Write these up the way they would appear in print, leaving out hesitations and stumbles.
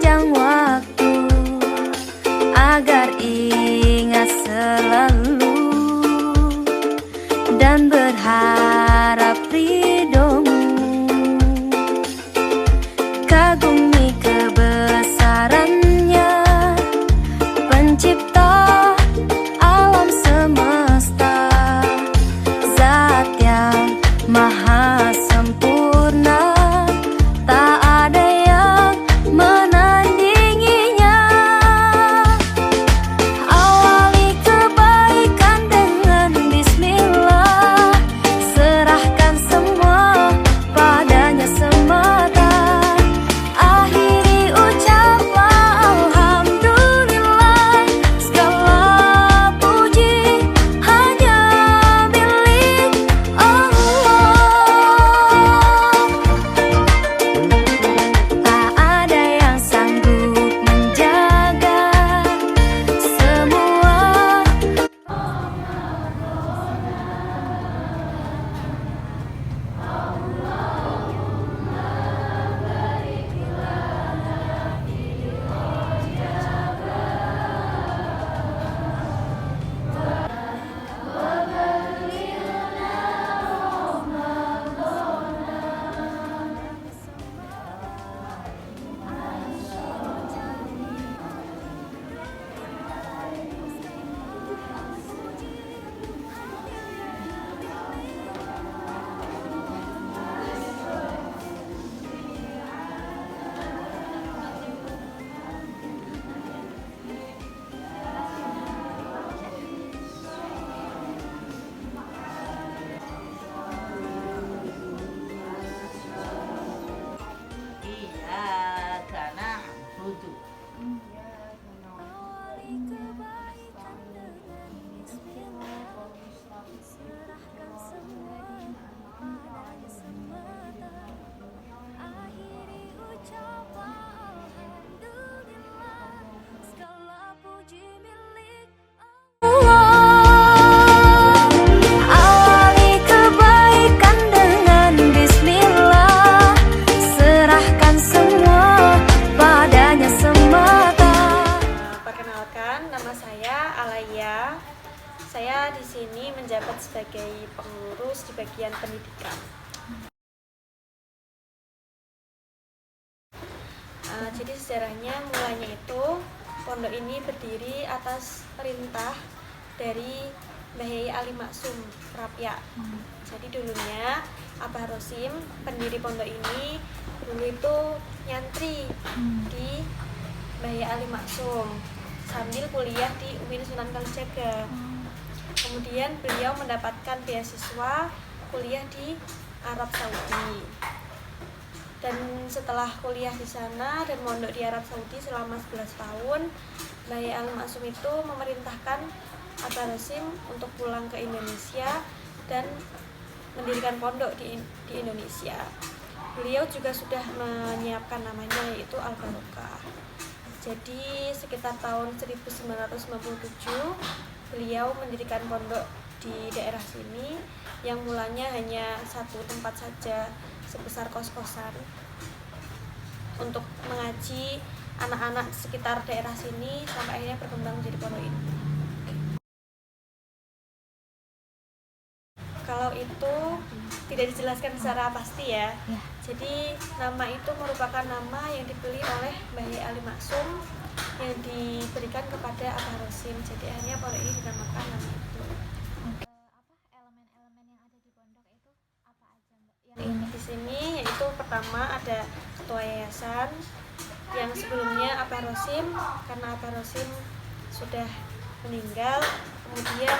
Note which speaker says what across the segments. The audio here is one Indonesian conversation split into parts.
Speaker 1: sepanjang waktu, agar ingat selalu dan berharap ridhomu. Kagumi kebesarannya, pencipta alam semesta, zat yang maha sempurna, tak ada yang menandinginya. Awali kebaikan dengan bismillah, serahkan semua padanya semata. Akhiri ucaplah alhamdulillah, segala puji hanya milik Allah. Tak ada yang sanggup menjaga semua.
Speaker 2: Iyyaka na'budu.
Speaker 1: Awali kebaikan dengan bismillah, serahkan semua padanya semata. Akhiri ucaplah alhamdulillah, segala puji milik Allah. Awali kebaikan dengan bismillah, serahkan semua padanya semata.
Speaker 3: Perkenalkan, nama saya Alaya. Saya di sini menjabat sebagai pengurus di bagian pendidikan. Jadi sejarahnya mulanya itu pondok ini berdiri atas perintah dari Mbah Yai Ali Maksum Rapya. Jadi dulunya Abah Rosim, pendiri pondok ini, dulu itu nyantri di Mbah Yai Ali Maksum sambil kuliah di UIN Sunan Kalijaga. Kemudian beliau mendapatkan beasiswa kuliah di Arab Saudi. Dan setelah kuliah di sana dan mondok di Arab Saudi selama 11 tahun, Mbah Yai Ali Maksum itu memerintahkan Abah Rosim untuk pulang ke Indonesia dan mendirikan pondok di Indonesia. Beliau juga sudah menyiapkan namanya, yaitu Al Barokah. Jadi sekitar tahun 1997 beliau mendirikan pondok di daerah sini yang mulanya hanya satu tempat saja sebesar kos-kosan untuk mengaji anak-anak sekitar daerah sini sampai akhirnya berkembang menjadi pondok ini. Kalau itu tidak dijelaskan secara pasti ya. Jadi nama itu merupakan nama yang dipilih oleh Mbah Yai Ali Maksum yang diberikan kepada Abah Rosim. Jadi akhirnya pondok ini dinamakan nama itu.
Speaker 4: Elemen-elemen yang ada di pondok itu apa aja, Mbak? Yang
Speaker 3: Di sini yaitu pertama ada ketua yayasan yang sebelumnya Abah Rosim, karena Abah Rosim sudah meninggal, kemudian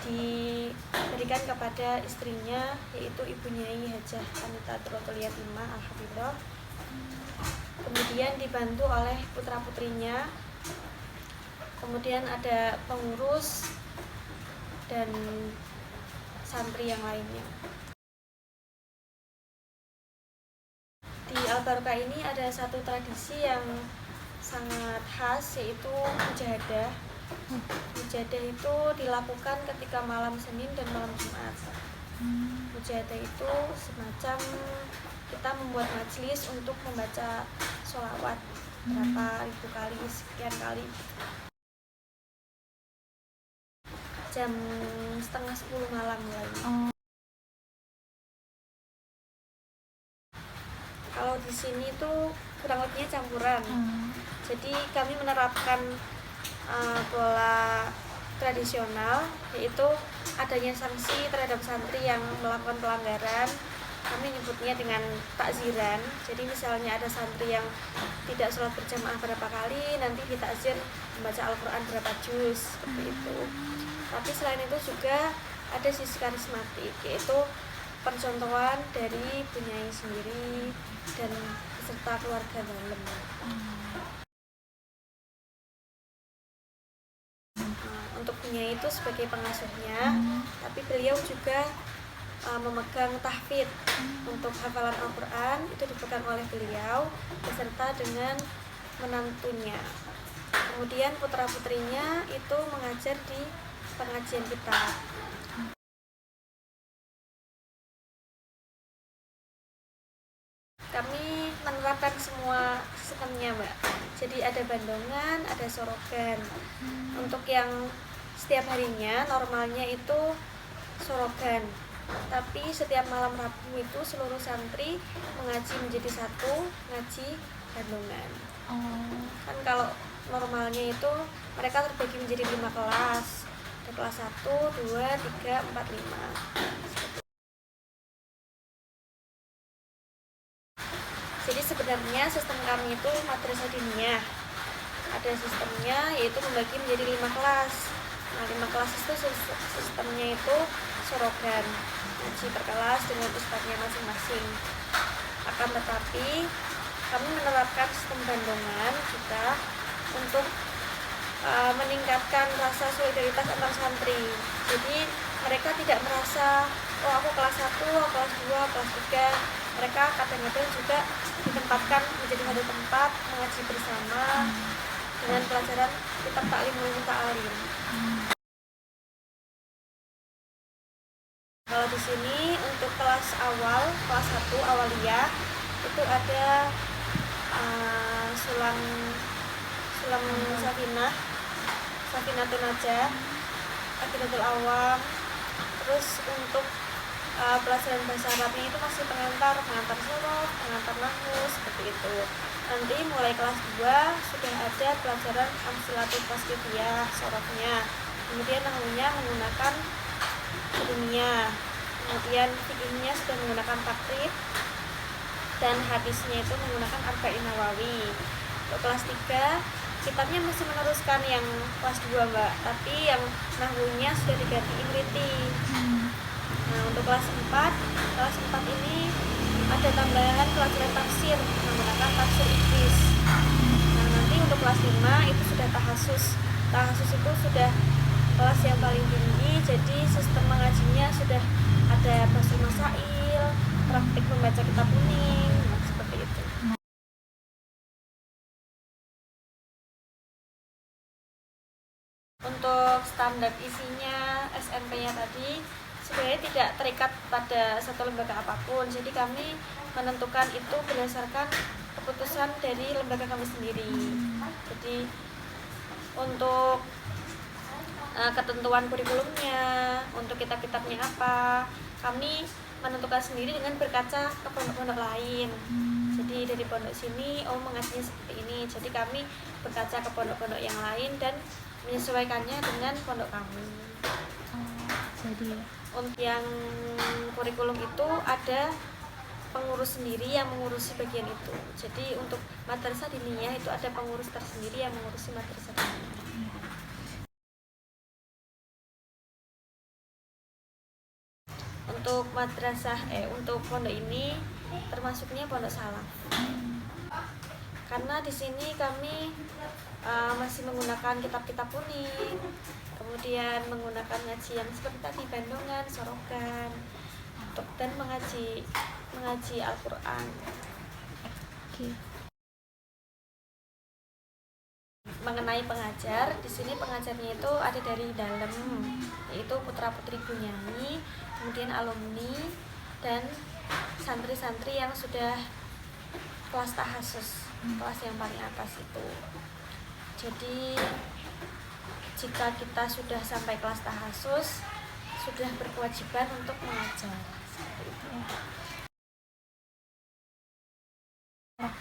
Speaker 3: diberikan kepada istrinya yaitu Ibu Nyai Hajah Anita Turotul Yatimah Alhamdulillah. Kemudian dibantu oleh putra-putrinya, kemudian ada pengurus dan santri yang lainnya. Di Al Barokah ini ada satu tradisi yang sangat khas, yaitu mujahadah. Mujahadah itu dilakukan ketika malam Senin dan malam Jumat. Mujahadah itu semacam kita membuat majelis untuk membaca sholawat berapa ribu kali, sekian kali. Jam setengah 10 malam mulai. Kalau di sini tuh kurang lebihnya campuran. Jadi kami menerapkan pola tradisional, yaitu adanya sanksi terhadap santri yang melakukan pelanggaran. Kami nyebutnya dengan takziran. Jadi misalnya ada santri yang tidak sholat berjamaah berapa kali, nanti ditakzir membaca Al-Quran berapa juz, seperti itu. Tapi selain itu juga ada sisi karismatik, yaitu percontohan dari Bunyai sendiri dan beserta keluarga dalam. Untuk Bunyai itu sebagai pengasuhnya, tapi beliau juga memegang tahfidz. Untuk hafalan Al-Quran itu dipegang oleh beliau beserta dengan menantunya. Kemudian putra-putrinya itu mengajar di pengajian kita. Kami menerapkan semua sistemnya, Mbak. Jadi ada bandongan, ada sorogan. Untuk yang setiap harinya normalnya itu sorogan, tapi setiap malam Rabu itu seluruh santri mengaji menjadi satu, ngaji bandongan. Kan kalau normalnya itu mereka terbagi menjadi 5 kelas. Ada kelas 1, 2, 3, 4, 5. Jadi sebenarnya sistem kami itu madrasah diniyah. Ada sistemnya, yaitu membagi menjadi 5 kelas. Nah, 5 kelas itu sistemnya itu sorogan, ngaji per kelas dengan ustadznya masing-masing. Akan tetapi kami menerapkan sistem bandongan juga untuk meningkatkan rasa solidaritas antar santri. Jadi mereka tidak merasa, oh aku kelas 1, aku kelas 2, kelas 3. Mereka kadang-kadang juga ditempatkan menjadi satu tempat mengaji bersama dengan pelajaran kitab Ta'limul Muta'alim. Kalau di sini untuk kelas awal, kelas 1 awaliyah itu ada sulam Safinatun Najah, Akidatul Awam. Terus untuk pelajaran bahasa Arabnya itu masih pengantar surah, pengantar nahwu, seperti itu. Nanti mulai kelas 2 sudah ada pelajaran Amsilatul Tasrifiyah, sorofnya. Kemudian nahwunya menggunakan dunia. Kemudian fikihnya sudah menggunakan takrib, dan hadisnya itu menggunakan Arba'in Nawawi. Untuk kelas 3 kitabnya masih meneruskan yang kelas 2, Mbak, tapi yang nahwunya sudah diganti Imriti. Nah, untuk kelas 4 ini ada tambahan pelajaran tafsir menggunakan tafsir Idris. Nah, nanti untuk kelas 5 itu sudah tahasus. Tahasus itu sudah kelas yang paling tinggi, jadi sistem mengajinya sudah ada basul masail, praktik membaca kitab kuning, nah, seperti itu. Untuk standar isinya SMP-nya tadi sebenarnya tidak terikat pada satu lembaga apapun, jadi kami menentukan itu berdasarkan keputusan dari lembaga kami sendiri. Jadi untuk ketentuan kurikulumnya, untuk kitab-kitabnya apa, kami menentukan sendiri dengan berkaca ke pondok-pondok lain. Jadi dari pondok sini, mengajinya seperti ini. Jadi kami berkaca ke pondok-pondok yang lain dan menyesuaikannya dengan pondok kami.
Speaker 4: Jadi
Speaker 3: untuk yang kurikulum itu ada pengurus sendiri yang mengurusi bagian itu. Jadi untuk madrasah diniyah itu ada pengurus tersendiri yang mengurusi madrasah diniyah. Untuk untuk pondok ini termasuknya pondok salaf. Karena di sini kami masih menggunakan kitab-kitab kuning, kemudian menggunakan ngaji yang seperti tadi bandongan, sorogan, dan mengaji Al-Quran. Mengenai pengajar, di sini pengajarnya itu ada dari dalam, yaitu putra-putri Bunyai, kemudian alumni dan santri-santri yang sudah kelas tahasus. kelas yang paling atas itu. Jadi jika kita sudah sampai kelas tahasus, sudah berkewajiban untuk mengajar. Seperti itu.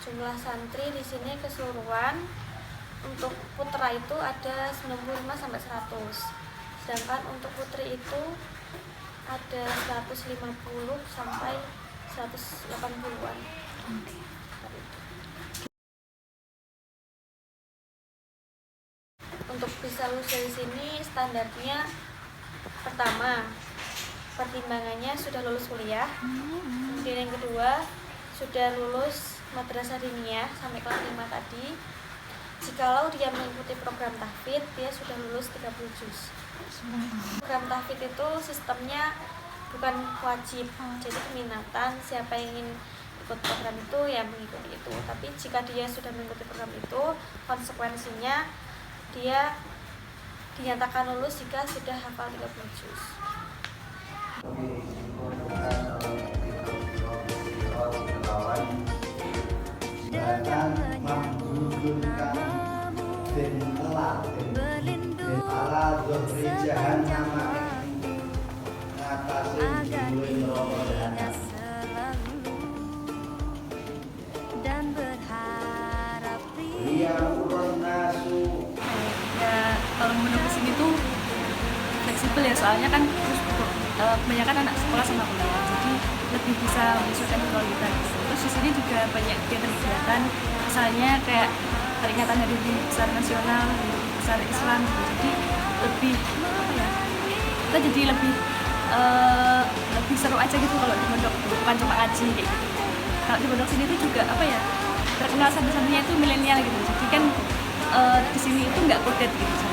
Speaker 3: Jumlah santri di sini keseluruhan untuk putra itu ada 95 sampai 100. Sedangkan untuk putri itu ada 150 sampai 180-an. Untuk bisa lulus dari sini standarnya pertama pertimbangannya sudah lulus kuliah, kemudian yang kedua sudah lulus madrasah diniyah sampai kelas 5 tadi. Jikalau dia mengikuti program tahfidz, dia sudah lulus 30 juz. Program tahfidz itu sistemnya bukan wajib, jadi keminatan, siapa yang ingin ikut program itu ya mengikuti itu. Tapi jika dia sudah mengikuti program itu, konsekuensinya dia dinyatakan lulus jika sudah hafal 30 juz.
Speaker 1: Dengan menghubungkan bin telah berlindung ala dhuhri jahannam ngatasi duwin rokodan selalu dan berharap riyahul nasu.
Speaker 5: Ya kalau menurut kesini tuh fleksibel ya, soalnya kan kebanyakan anak sekolah sama kuliah, jadi lebih bisa menyesuaikan kalau kita. Terus di sini juga banyak kegiatan-kegiatan, misalnya kayak peringatan Hari Besar Nasional, Hari Besar Islam, jadi lebih apa ya? Kita jadi lebih seru aja gitu kalau di pondok, bukan cuma ngaji kayak gitu. Kalau di pondok sini tuh juga apa ya? Terkenal santri-santrinya itu milenial gitu, jadi kan di sini itu nggak kodet gitu.